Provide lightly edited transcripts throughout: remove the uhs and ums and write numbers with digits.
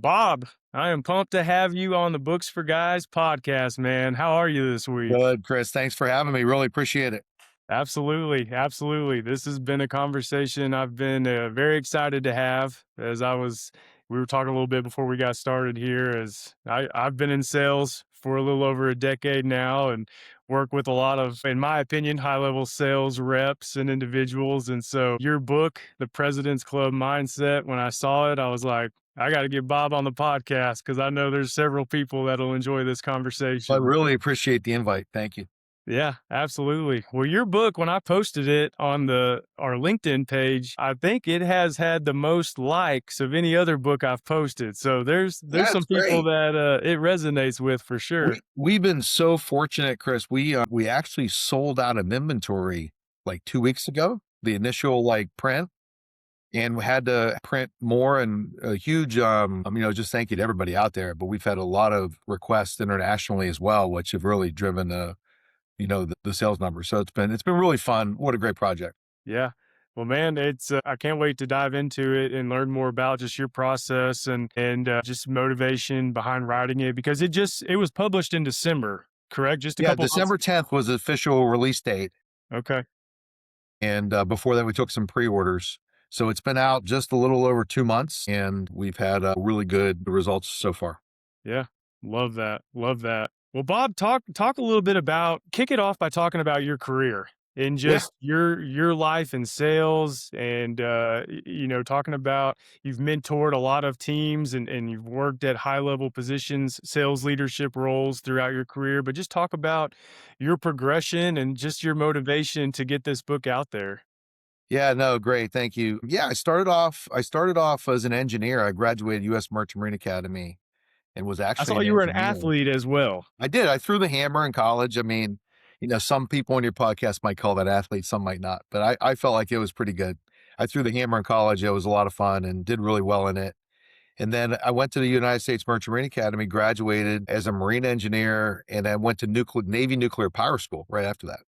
Bob, I am pumped to have you on the Books for Guys podcast, man. How are you this week? Good, Chris. Thanks for having me. Really appreciate it. Absolutely, absolutely. This has been a conversation I've been very excited to have. We were talking a little bit before we got started here. I've been in sales for a little over a decade now, and work with a lot of, in my opinion, high level sales reps and individuals. And so, your book, The President's Club Mindset, when I saw it, I was like, I got to get Bob on the podcast because I know there's several people that'll enjoy this I conversation. really appreciate the invite. Thank you. Yeah, absolutely. Well, your book, when I posted it on our LinkedIn page, I think it has had the most likes of any other book I've posted. So there's some That's people great. that it resonates with for sure. We've been so fortunate, Chris. We actually sold out of inventory like 2 weeks ago, the initial like print, and we had to print more and a huge just thank you to everybody out there. But we've had a lot of requests internationally as well, which have really driven the sales numbers. So it's been really fun. What a great project. Yeah. Well, man, it's I can't wait to dive into it and learn more about just your process and just motivation behind writing it because it was published in December, correct? Just a Yeah, couple months. December 10th was the official release date. Okay. And before that, we took some pre-orders. So it's been out just a little over 2 months, and we've had really good results so far. Yeah. Love that. Love that. Well, Bob, talk a little bit about kick it off by talking about your career and Yeah. just your life in sales and talking about you've mentored a lot of teams and you've worked at high level positions, sales leadership roles throughout your career, but just talk about your progression and just your motivation to get this book out there. Yeah, no, great. Thank you. Yeah, I started off as an engineer. I graduated US Merchant Marine Academy and was I actually saw an you were an engineer. athlete as well. I did. I threw the hammer in college. I mean, some people on your podcast might call that athlete, some might not, but I felt like it was pretty good. I threw the hammer in college. It was a lot of fun and did really well in it. And then I went to the United States Merchant Marine Academy, graduated as a Marine engineer, and then went to Navy Nuclear Power School right after that.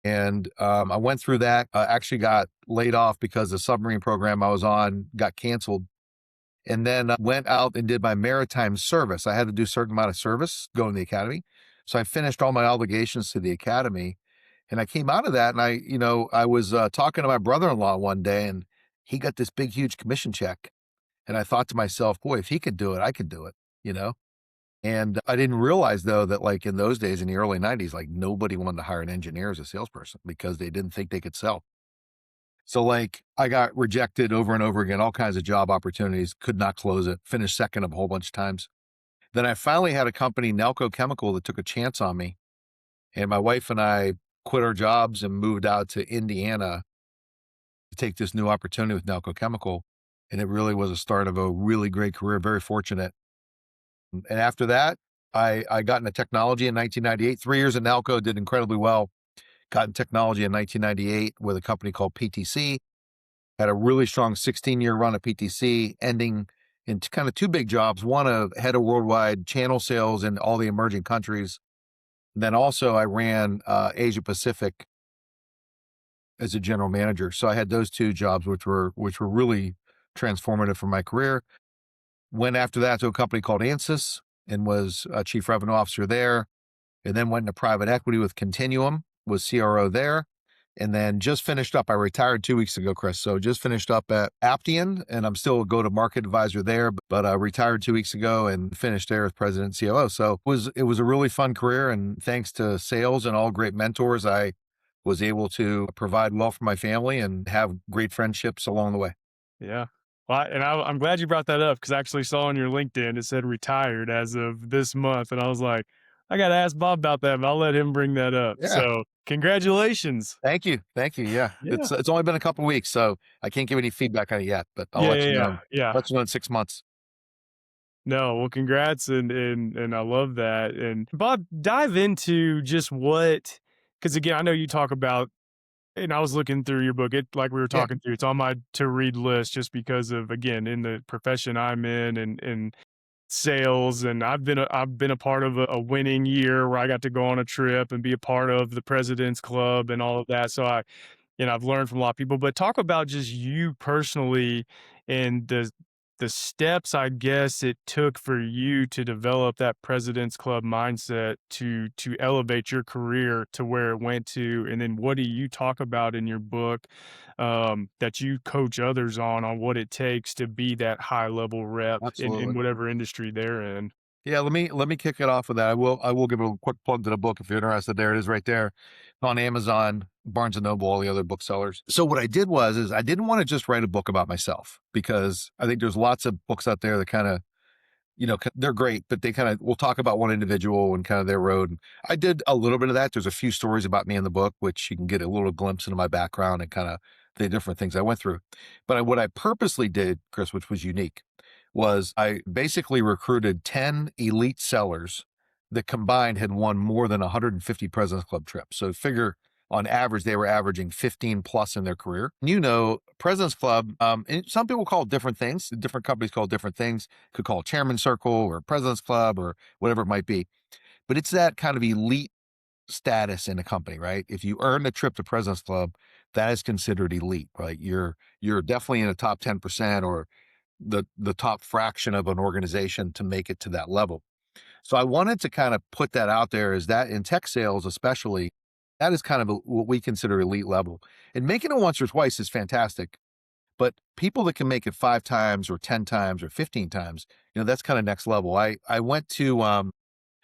And I went through that, actually got laid off because the submarine program I was on got canceled. And then went out and did my maritime service. I had to do a certain amount of service going to the academy. So I finished all my obligations to the academy. And I came out of that and I was talking to my brother-in-law one day and he got this big, huge commission check. And I thought to myself, boy, if he could do it, I could do it, you know? And I didn't realize though that like in those days in the early 90s, like nobody wanted to hire an engineer as a salesperson because they didn't think they could sell. So like I got rejected over and over again, all kinds of job opportunities, could not close it, finished second a whole bunch of times. Then I finally had a company, Nelco Chemical, that took a chance on me. And my wife and I quit our jobs and moved out to Indiana to take this new opportunity with Nelco Chemical. And it really was a start of a really great career, very fortunate. And after that, I got into technology in 1998, 3 years at Nalco, did incredibly well. Got in technology in 1998 with a company called PTC. Had a really strong 16-year run at PTC, ending in kind of two big jobs. One, of head of worldwide channel sales in all the emerging countries. Then also I ran Asia Pacific as a general manager. So I had those two jobs, which were really transformative for my career. Went after that to a company called Ansys and was a chief revenue officer there. And then went into private equity with Continuum, was CRO there. And then just finished up. I retired 2 weeks ago, Chris. So just finished up at Aptian, and I'm still a go-to-market advisor there, but I retired 2 weeks ago and finished there as president and COO. So it was a really fun career. And thanks to sales and all great mentors, I was able to provide well for my family and have great friendships along the way. Yeah. Well, I'm glad you brought that up because I actually saw on your LinkedIn it said retired as of this month, and I was like, I got to ask Bob about that, but I'll let him bring that up. Yeah. So, congratulations. Thank you. Thank you. Yeah. Yeah. It's only been a couple of weeks, so I can't give any feedback on it yet, but I'll Yeah, let yeah, you yeah, know. yeah. Let you know in 6 months. No, well, congrats, and I love that. And Bob, dive into just because again, I know you talk about, and I was looking through your book. It like we were Yeah. talking through. It's on my to read list just because of again in the profession I'm in and sales, and I've been a part of a winning year where I got to go on a trip and be a part of the President's Club and all of that. So I've learned from a lot of people. But talk about just you personally and the the steps I guess it took for you to develop that President's Club mindset to elevate your career to where it went to, and then what do you talk about in your book, that you coach others on what it takes to be that high level rep in Absolutely. whatever industry they're in? Yeah, let me kick it off with that. I will give a quick plug to the book if you're interested. There it is right there. It's on Amazon, Barnes and Noble, all the other booksellers. So what I did was is I didn't want to just write a book about myself because I think there's lots of books out there that kind of, they're great, but they kind of will talk about one individual and kind of their road. And I did a little bit of that. There's a few stories about me in the book, which you can get a little glimpse into my background and kind of the different things I went through. But what I purposely did, Chris, which was unique, was I basically recruited 10 elite sellers that combined had won more than 150 President's Club trips. So figure on average, they were averaging 15 plus in their career. President's Club, and some people call it different things. Different companies call it different things. Could call it Chairman's Circle or President's Club or whatever it might be. But it's that kind of elite status in a company, right? If you earn a trip to President's Club, that is considered elite, right? You're definitely in the top 10% or the top fraction of an organization to make it to that level. So I wanted to kind of put that out there is that in tech sales, especially, that is kind of what we consider elite level. And making it once or twice is fantastic. But people that can make it 5 times or 10 times or 15 times, that's kind of next level. I went to,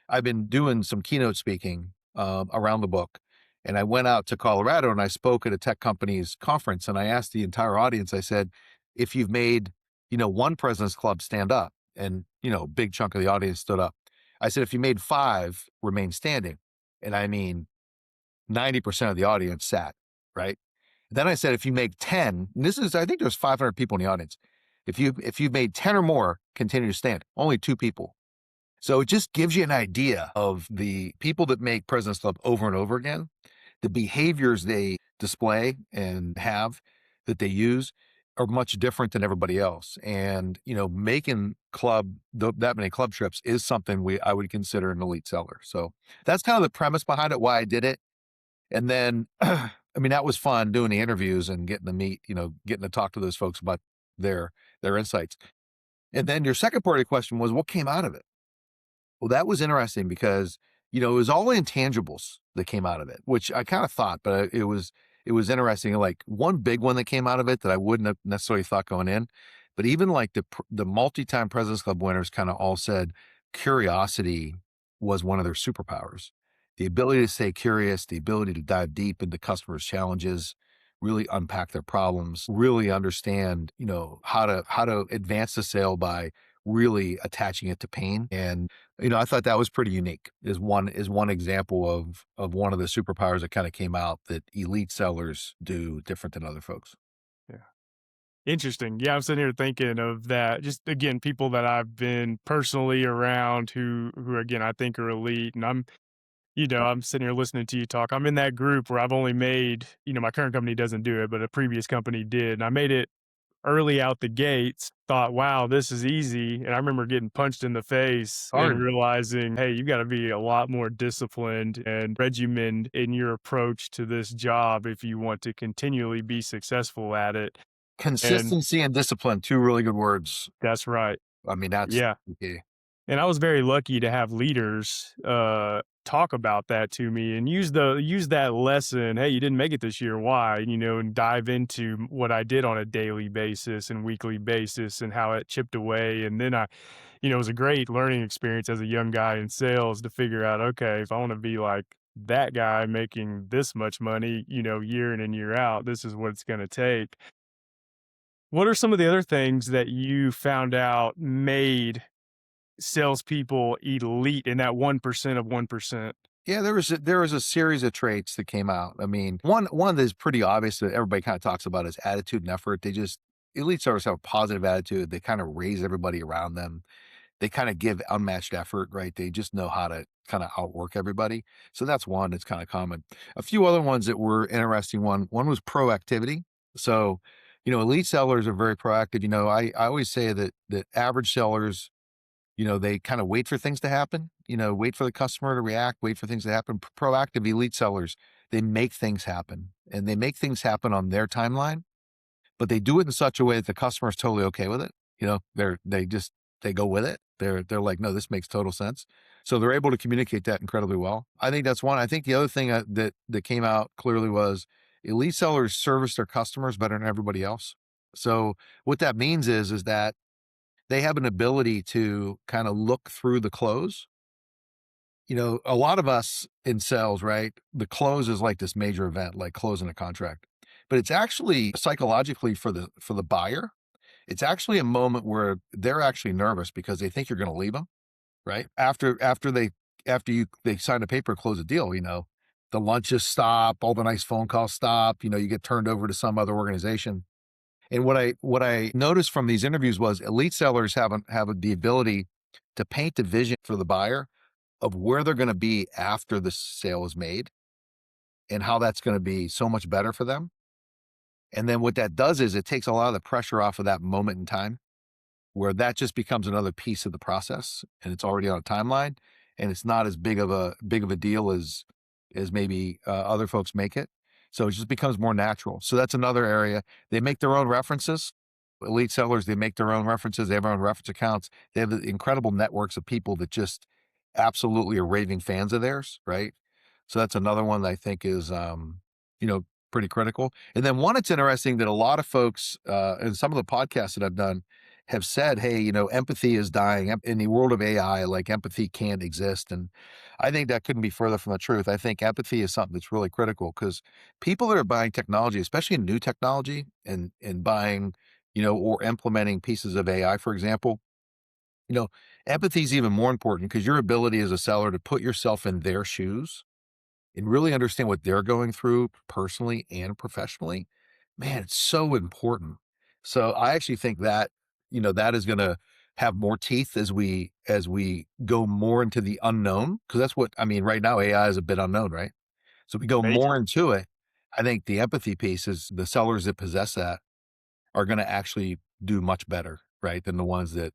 I've been doing some keynote speaking around the book. And I went out to Colorado and I spoke at a tech company's conference. And I asked the entire audience, I said, if you've made, one President's Club stand up, and, a big chunk of the audience stood up. I said, if you made 5, remain standing. And I mean, 90% of the audience sat, right? Then I said, if you make 10, and I think there's 500 people in the audience. If you've made 10 or more, continue to stand. Only 2 people. So it just gives you an idea of the people that make President's Club over and over again, the behaviors they display and have that they use are much different than everybody else. And, making that many club trips is something I would consider an elite seller. So that's kind of the premise behind it, why I did it. And then, I mean, that was fun doing the interviews and getting to meet, getting to talk to those folks about their insights. And then your second part of the question was what came out of it? Well, that was interesting because, it was all the intangibles that came out of it, which I kind of thought, but it was interesting. Like one big one that came out of it that I wouldn't have necessarily thought going in, but even like the multi-time President's Club winners kind of all said curiosity was one of their superpowers. The ability to stay curious, the ability to dive deep into customers' challenges, really unpack their problems, really understand, how to advance the sale by really attaching it to pain. And, I thought that was pretty unique is one example of one of the superpowers that kind of came out that elite sellers do different than other folks. Yeah. Interesting. Yeah, I'm sitting here thinking of that. Just again, people that I've been personally around who again I think are elite, and I'm sitting here listening to you talk. I'm in that group where I've only made, my current company doesn't do it, but a previous company did. And I made it early out the gates, thought, wow, this is easy. And I remember getting punched in the face and Hard. realizing, hey, you got to be a lot more disciplined and regimented in your approach to this job if you want to continually be successful at it. And Consistency and discipline, 2 really good words. that's right. I mean, that's Yeah. okay. And I was very lucky to have leaders talk about that to me and use that lesson. Hey, you didn't make it this year. Why? And dive into what I did on a daily basis and weekly basis and how it chipped away. And then it was a great learning experience as a young guy in sales to figure out, okay, if I want to be like that guy making this much money, year in and year out, this is what it's going to take. What are some of the other things that you found out made salespeople elite in that 1% of 1%? Yeah, there was a series of traits that came out. I mean, one that's pretty obvious that everybody kind of talks about is attitude and effort. Elite sellers have a positive attitude. They kind of raise everybody around them. They kind of give unmatched effort, right? They just know how to kind of outwork everybody. So that's one that's kind of common. A few other ones that were interesting. One was proactivity. So, elite sellers are very proactive. I always say that average sellers, they kind of wait for things to happen, wait for the customer to react, wait for things to happen. Proactive elite sellers, they make things happen and they make things happen on their timeline, but they do it in such a way that the customer is totally okay with it. They go with it. They're like, no, this makes total sense. So they're able to communicate that incredibly well. I think that's one. I think the other thing that came out clearly was elite sellers service their customers better than everybody else. So what that means is that they have an ability to kind of look through the close. A lot of us in sales, right? The close is like this major event, like closing a contract. But it's actually psychologically for the buyer, it's actually a moment where they're actually nervous because they think you're going to leave them, right? After they sign a paper, close a deal, the lunches stop, all the nice phone calls stop, you get turned over to some other organization. And what I noticed from these interviews was elite sellers have the ability to paint the vision for the buyer of where they're going to be after the sale is made and how that's going to be so much better for them. And then what that does is it takes a lot of the pressure off of that moment in time where that just becomes another piece of the process and it's already on a timeline and it's not as big of a deal as maybe other folks make it. So it just becomes more natural. So that's another area. They make their own references. Elite sellers, they make their own references. They have their own reference accounts. They have incredible networks of people that just absolutely are raving fans of theirs, right? So that's another one that I think is, pretty critical. And then one, it's interesting that a lot of folks, in some of the podcasts that I've done have said, hey, empathy is dying. In the world of AI, like empathy can't exist. And I think that couldn't be further from the truth. I think empathy is something that's really critical because people that are buying technology, especially new technology and buying, or implementing pieces of AI, for example, you know, empathy is even more important because your ability as a seller to put yourself in their shoes and really understand what they're going through personally and professionally, man, it's so important. So I actually think that, that is going to have more teeth as we go more into the unknown because that's what I mean right now AI is a bit unknown, right? So we go Major. more into it. I think the empathy piece is the sellers that possess that are going to actually do much better, right, than the ones that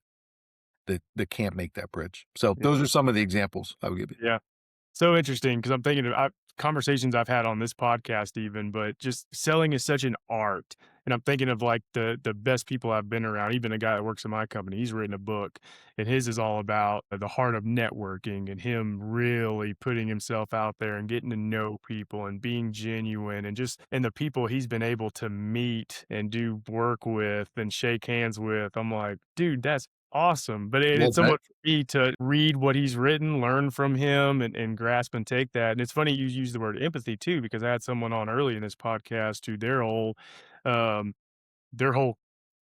can't make that bridge. So Yeah. those are some of the examples I would give you. Yeah. So interesting because I'm thinking of conversations I've had on this podcast, even, but just selling is such an art. And I'm thinking of like the best people I've been around. Even a guy that works in my company, he's written a book, and his is all about the heart of networking and him really putting himself out there and getting to know people and being genuine and the people he's been able to meet and do work with and shake hands with. I'm like, dude, that's awesome. But Well, it's that somewhat for me to read what he's written, learn from him, and grasp and take that. And it's funny you use the word empathy too, because I had someone on early in this podcast who um, their whole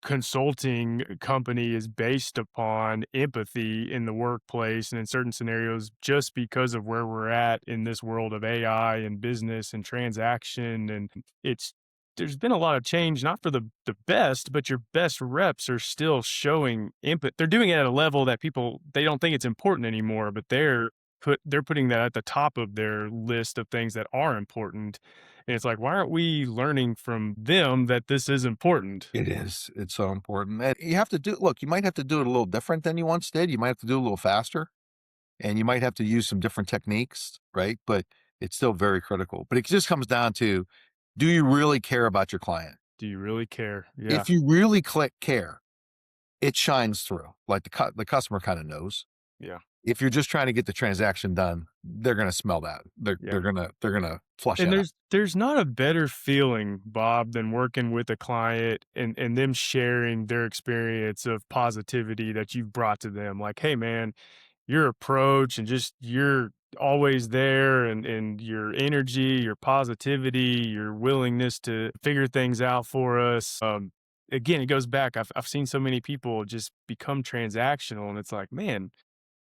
consulting company is based upon empathy in the workplace and in certain scenarios just because of where we're at in this world of AI and business and transaction. And it's there's been a lot of change, not for the best, but your best reps are still showing empathy. They're doing it at a level that people they don't think it's important anymore, but they're putting that at the top of their list of things that are important. And it's like, why aren't we learning from them that this is important? it is. It's so important. And you have to look, you might have to do it a little different than you once did. You might have to do it a little faster and you might have to use some different techniques, right? But it's still very critical. But it just comes down to, do you really care about your client? Do you really care? Yeah, If you really care, it shines through. Like the customer kind of knows. yeah, If you're just trying to get the transaction done, they're going to smell that. They're yeah. they're gonna they're gonna flush And that out. there's not a better feeling, Bob, than working with a client and them sharing their experience of positivity that you've brought to them. Like, hey man, your approach and just you're always there and your energy, your positivity, your willingness to figure things out for us. Again, it goes back. I've seen so many people just become transactional and it's like, man,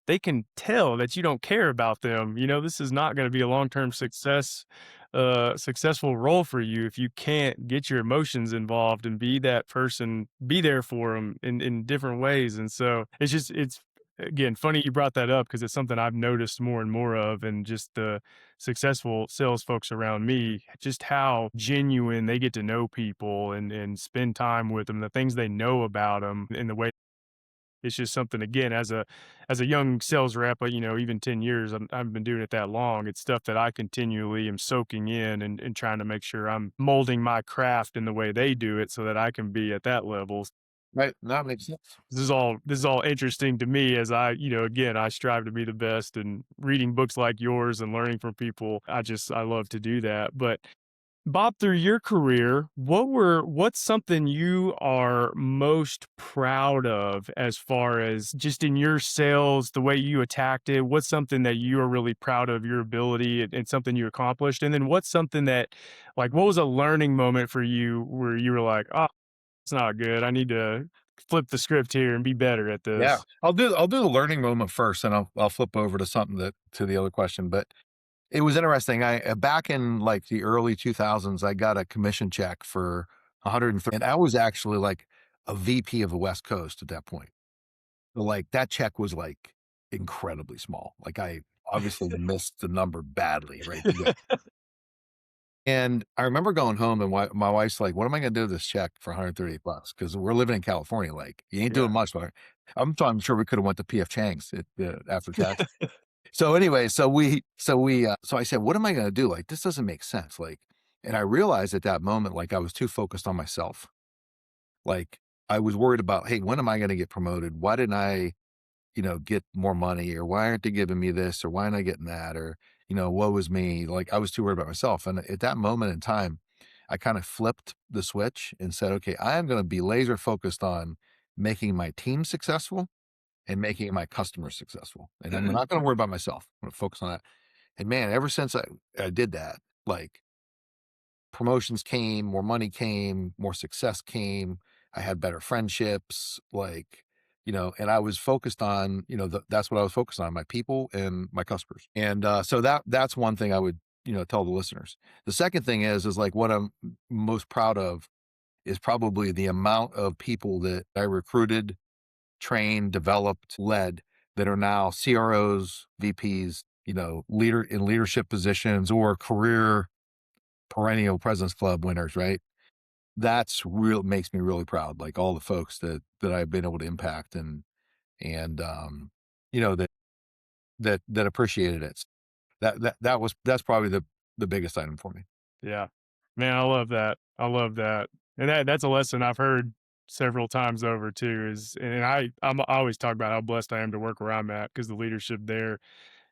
they can tell that you don't care about them. This is not going to be a long-term successful role for you if you can't get your emotions involved and be that person, be there for them in different ways. And so it's again funny you brought that up because it's something I've noticed more and more of, and just the successful sales folks around me, just how genuine they get to know people and spend time with them, the things they know about them, in the way it's just something again as a young sales rep, even 10 years, I've been doing it that long. It's stuff that I continually am soaking in and trying to make sure I'm molding my craft in the way they do it so that I can be at that level. Right. No, that makes sense. This is all interesting to me as I, again, I strive to be the best and reading books like yours and learning from people. I love to do that. But Bob, through your career, what's something you are most proud of as far as just in your sales, the way you attacked it? What's something that you are really proud of your ability and something you accomplished? And then what's something that, like, what was a learning moment for you where you were like, oh, it's not good. I need to flip the script here and be better at Yeah. this. I'll do the learning moment first, and I'll flip over to something that to the other question. But it was interesting. I back in like the early 2000s, I got a commission check for 130, and I was actually like a VP of the West Coast at that point. So, like, that check was like incredibly small. Like, I obviously missed the number badly, right? And I remember going home and my wife's like, "What am I gonna do with this check for 130 bucks?" Because we're living in California, like, you ain't Yeah. doing much, but I'm sure we could have went to PF Chang's after tax. So anyway, so I said, "What am I gonna do? Like, this doesn't make sense." Like, and I realized at that moment, like, I was too focused on myself. Like, I was worried about, "Hey, when am I gonna get promoted? Why didn't I, get more money, or why aren't they giving me this, or why aren't I getting that, or, woe is me." Like, I was too worried about myself. And at that moment in time, I kind of flipped the switch and said, okay, I am going to be laser focused on making my team successful and making my customers successful. And I'm not going to worry about myself. I'm going to focus on that. And man, ever since I did that, like, promotions came, more money came, more success came. I had better friendships, like, and I was focused on, that's what I was focused on, my people and my customers. And so that's one thing I would, tell the listeners. The second thing is like what I'm most proud of is probably the amount of people that I recruited, trained, developed, led that are now CROs, VPs, leader in leadership positions or career perennial President's Club winners, right? That's real makes me really proud, like all the folks that I've been able to impact and that appreciated it. That's probably the biggest item for me. Yeah. Man, I love that. I love that. And that's a lesson I've heard several times over too is and I always talk about how blessed I am to work where I'm at because the leadership there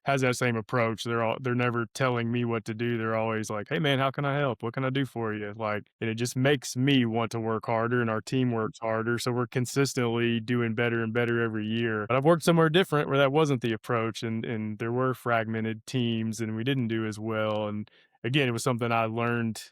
has that same approach. They're never telling me what to do. They're always like, "Hey man, how can I help? What can I do for you?" Like, and it just makes me want to work harder and our team works harder. So we're consistently doing better and better every year. But I've worked somewhere different where that wasn't the approach and there were fragmented teams and we didn't do as well. And again, it was something I learned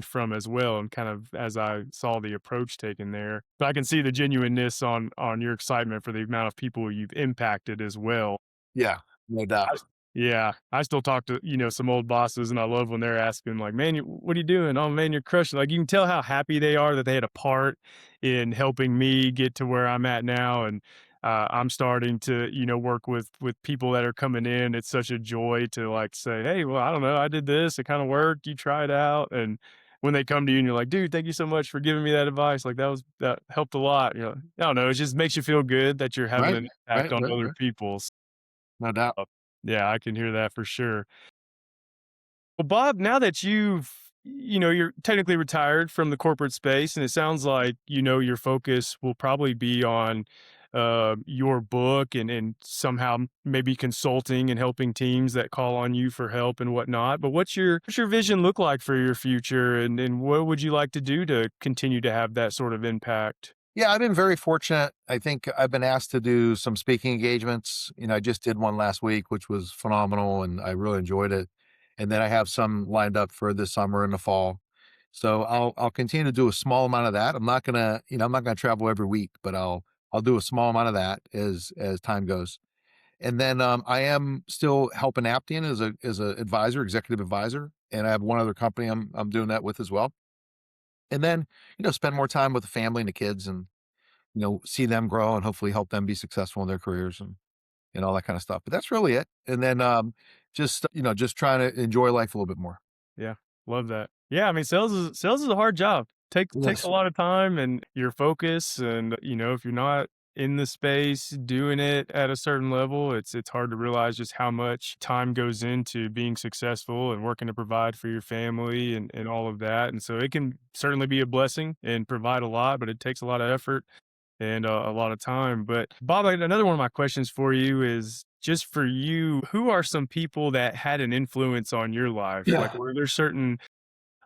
from as well and kind of as I saw the approach taken there. But I can see the genuineness on your excitement for the amount of people you've impacted as well. Yeah, no doubt. Yeah, I still talk to, some old bosses, and I love when they're asking like, "Man, what are you doing? Oh, man, you're crushing." Like, you can tell how happy they are that they had a part in helping me get to where I'm at now, and, I'm starting to, work with people that are coming in. It's such a joy to, like, say, "Hey, well, I don't know, I did this, it kinda worked, you try it out," and when they come to you and you're like, "Dude, thank you so much for giving me that advice, like, that helped a lot," I don't know, it just makes you feel good that you're having Right, an impact right, on right, other right. people. No doubt. Yeah, I can hear that for sure. Well, Bob, now that you're technically retired from the corporate space, and it sounds like, your focus will probably be on your book and somehow maybe consulting and helping teams that call on you for help and whatnot. But what's your vision look like for your future, and what would you like to do to continue to have that sort of impact? Yeah, I've been very fortunate. I think I've been asked to do some speaking engagements. I just did one last week, which was phenomenal, and I really enjoyed it. And then I have some lined up for this summer and the fall. So I'll continue to do a small amount of that. I'm not gonna travel every week, but I'll do a small amount of that as time goes. And then I am still helping Aptian as a advisor, executive advisor, and I have one other company I'm doing that with as well. And then spend more time with the family and the kids and see them grow and hopefully help them be successful in their careers and all that kind of stuff. But that's really it. And then just trying to enjoy life a little bit more. Yeah, love that. Yeah, I mean, sales is a hard job. Takes a Yes. lot of time and your focus, and if you're not in the space doing it at a certain level, it's hard to realize just how much time goes into being successful and working to provide for your family and all of that. And so it can certainly be a blessing and provide a lot, but it takes a lot of effort. and a lot of time. But Bob, another one of my questions for you is just for you, who are some people that had an influence on your life? Like, Yeah. were there certain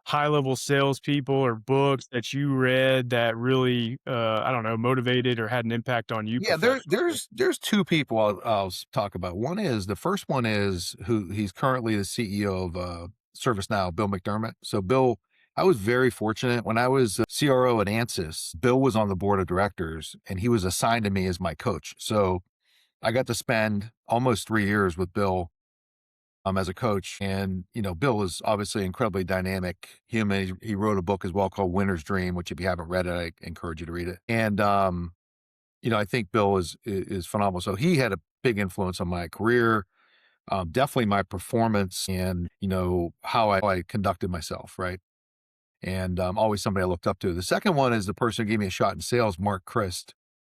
high level salespeople or books that you read that really, I don't know, motivated or had an impact on you Yeah, professionally? there's 2 people I'll talk about. One is the first one is who he's currently the CEO of, ServiceNow, Bill McDermott. So Bill, I was very fortunate when I was CRO at Ansys. Bill was on the board of directors, and he was assigned to me as my coach. So I got to spend almost 3 years with Bill, as a coach, and, Bill is obviously an incredibly dynamic human. He wrote a book as well called Winner's Dream, which if you haven't read it, I encourage you to read it. And, I think Bill is phenomenal. So he had a big influence on my career, definitely my performance, and how I conducted myself, right? And always somebody I looked up to. The second one is the person who gave me a shot in sales, Mark Christ.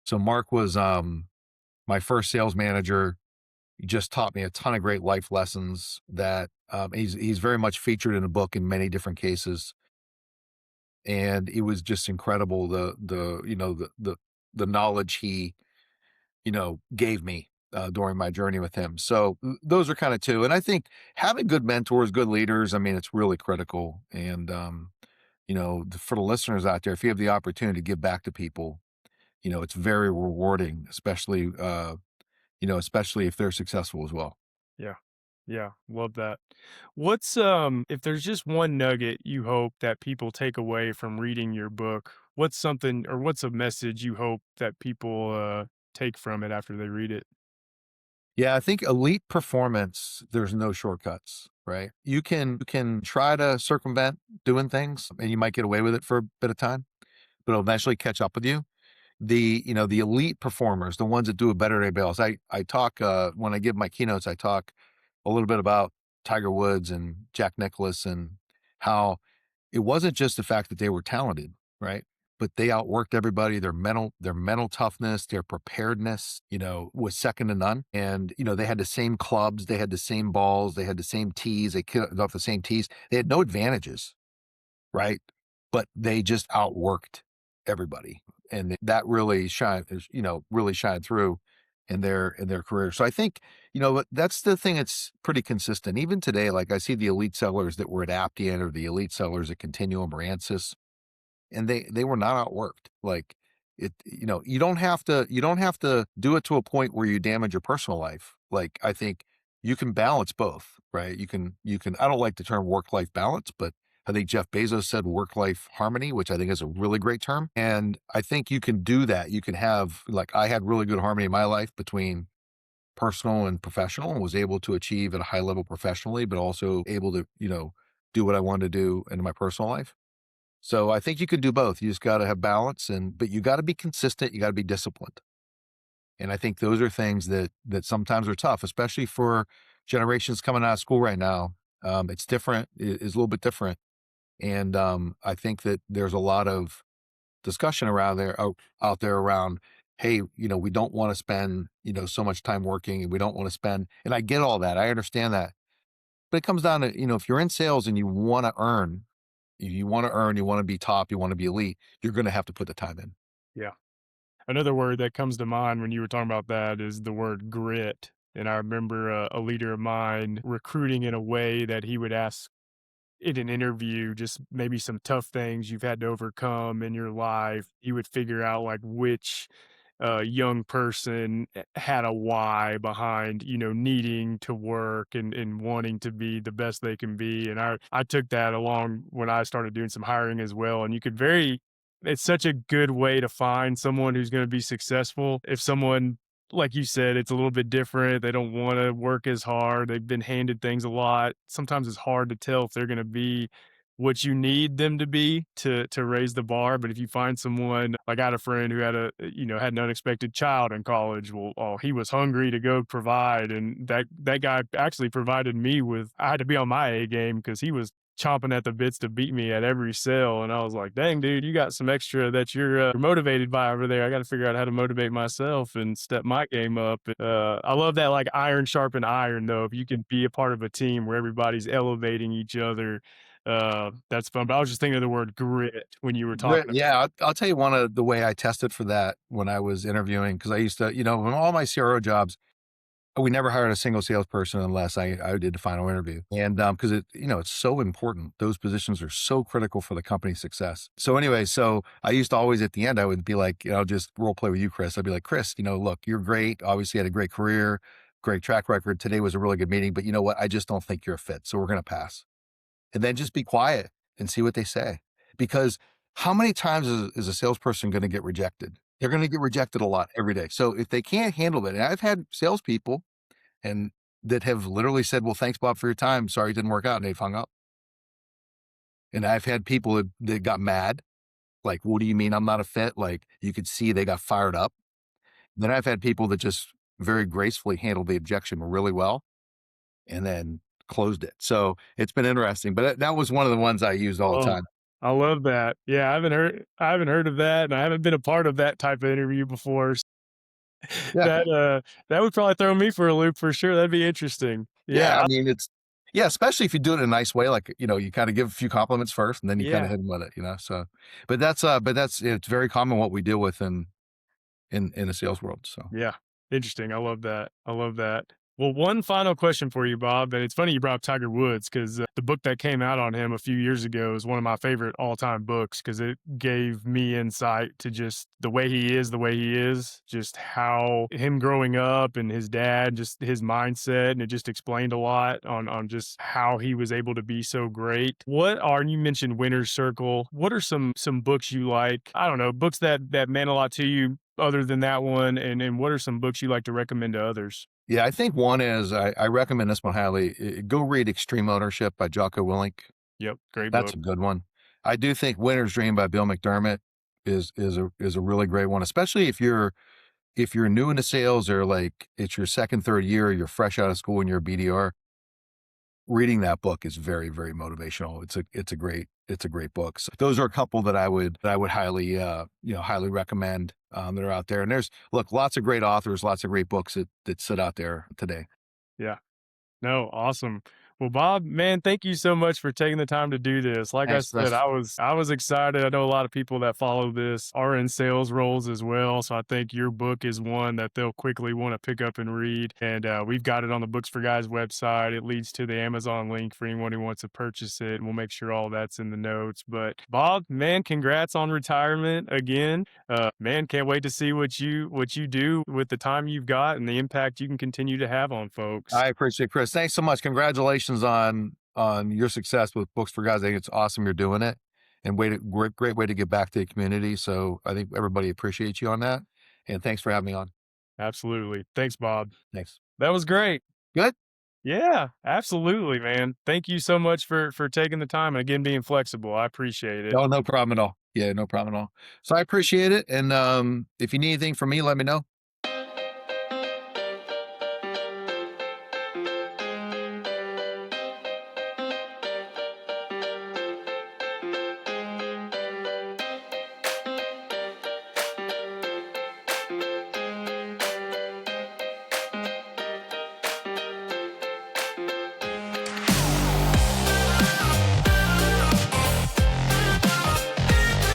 So Mark was my first sales manager. He just taught me a ton of great life lessons that he's very much featured in the book in many different cases, and it was just incredible the knowledge he gave me during my journey with him. So those are kind of two. And I think having good mentors, good leaders, I mean, it's really critical. And, for the listeners out there, if you have the opportunity to give back to people, it's very rewarding, especially if they're successful as well. Yeah. Yeah, love that. What's if there's just one nugget you hope that people take away from reading your book, what's something or what's a message you hope that people take from it after they read it? Yeah, I think elite performance, there's no shortcuts, right? You can try to circumvent doing things and you might get away with it for a bit of time, but it'll eventually catch up with you. The elite performers, the ones that do it better than anybody else. I talk when I give my keynotes, I talk a little bit about Tiger Woods and Jack Nicklaus and how it wasn't just the fact that they were talented, right? But they outworked everybody. Their mental toughness, their preparedness, was second to none. And, they had the same clubs, they had the same balls, they had the same tees, they killed off the same tees. They had no advantages, right? But they just outworked everybody. And that really shined through in their career. So I think, that's the thing that's pretty consistent. Even today, like I see the elite sellers that were at Appian or the elite sellers at Continuum or Ansys, and they were not outworked. Like you don't have to do it to a point where you damage your personal life. Like I think you can balance both, right? You can I don't like the term work life balance, but I think Jeff Bezos said work life harmony, which I think is a really great term. And I think you can do that. You can have, like, I had really good harmony in my life between personal and professional, and was able to achieve at a high level professionally, but also able to, do what I wanted to do in my personal life. So I think you could do both. You just got to have balance, but you got to be consistent. You got to be disciplined. And I think those are things that sometimes are tough, especially for generations coming out of school right now. It's different. It's a little bit different. And I think that there's a lot of discussion around out there around, hey, we don't want to spend, so much time working, and we don't want to spend, and I get all that. I understand that. But it comes down to, if you're in sales and you want to be top, you want to be elite, you're going to have to put the time in. Yeah. Another word that comes to mind when you were talking about that is the word grit. And I remember a leader of mine recruiting in a way that he would ask in an interview, just maybe some tough things you've had to overcome in your life. You would figure out like which young person had a why behind, needing to work and wanting to be the best they can be. And I took that along when I started doing some hiring as well. And it's such a good way to find someone who's going to be successful. If someone, like you said, it's a little bit different. They don't want to work as hard. They've been handed things a lot. Sometimes it's hard to tell if they're going to be what you need them to be to raise the bar. But if you find someone, like I had a friend who had an unexpected child in college. Well, oh, he was hungry to go provide, and that guy actually provided me with. I had to be on my A game because he was chomping at the bits to beat me at every sale. And I was like, dang, dude, you got some extra that you're motivated by over there. I got to figure out how to motivate myself and step my game up. I love that, like iron sharpen iron, though. If you can be a part of a team where everybody's elevating each other, That's fun. But I was just thinking of the word grit when you were Grit, talking. yeah, I'll tell you one of the way I tested for that when I was interviewing, because I used to, in all my CRO jobs, we never hired a single salesperson unless I did the final interview. And, because it's so important. Those positions are so critical for the company's success. So anyway, so I used to always at the end, I would be like, just role play with you, Chris. I'd be like, Chris, look, you're great. Obviously had a great career, great track record. Today was a really good meeting, but you know what? I just don't think you're a fit. So we're going to pass. And then just be quiet and see what they say. Because how many times is a salesperson going to get rejected? They're going to get rejected a lot every day. So if they can't handle it, and I've had salespeople and that have literally said, "Well, thanks, Bob, for your time. Sorry it didn't work out," and they've hung up. And I've had people that got mad, like, "What do you mean I'm not a fit?" Like, you could see they got fired up. Then I've had people that just very gracefully handled the objection really well and then closed it. So it's been interesting, but that was one of the ones I used all the Oh, time. I love that. Yeah, I haven't heard of that, and I haven't been a part of that type of interview before. Yeah. That, that would probably throw me for a loop for sure. That'd be interesting. Yeah, Yeah, I mean, yeah, especially if you do it in a nice way, like, you kinda give a few compliments first, and then you kinda yeah. hit them with it, so but that's it's very common what we deal with in the sales world, so. Yeah, interesting. I love that. I love that. Well, one final question for you, Bob, and it's funny you brought up Tiger Woods because the book that came out on him a few years ago is one of my favorite all-time books because it gave me insight to just the way he is, just how him growing up and his dad, just his mindset, and it just explained a lot on just how he was able to be so great. What are you mentioned Winner's Circle? What are some books you like? I don't know, books that meant a lot to you other than that one, and what are some books you like to recommend to others? Yeah, I think one is I recommend this one highly. Go read Extreme Ownership by Jocko Willink. Yep, great That's book. a good one. I do think Winner's Dream by Bill McDermott is a really great one, especially if you're new into sales or like it's your second, third year, you're fresh out of school and you're a BDR. Reading that book is very, very motivational. It's a great book. So those are a couple that I would highly highly recommend that are out there. And there's look, lots of great authors, lots of great books that sit out there today. Yeah. No, awesome. Well, Bob, man, thank you so much for taking the time to do this. Like I Thanks, said, Chris. I was excited. I know a lot of people that follow this are in sales roles as well, so I think your book is one that they'll quickly want to pick up and read. And we've got it on the Books for Guys website. It leads to the Amazon link for anyone who wants to purchase it, and we'll make sure all that's in the notes. But Bob, man, congrats on retirement again. Man, can't wait to see what you do with the time you've got and the impact you can continue to have on folks. I appreciate it, Chris. Thanks so much. Congratulations on your success with Books for Guys. I think it's awesome you're doing it, and great way to give back to the community. So I think everybody appreciates you on that. And thanks for having me on. Absolutely. Thanks, Bob. Thanks. That was great. Good. Yeah, absolutely, man. Thank you so much for taking the time and again being flexible. I appreciate it. No, no problem at all. Yeah, no problem at all. So I appreciate it. And if you need anything from me, let me know.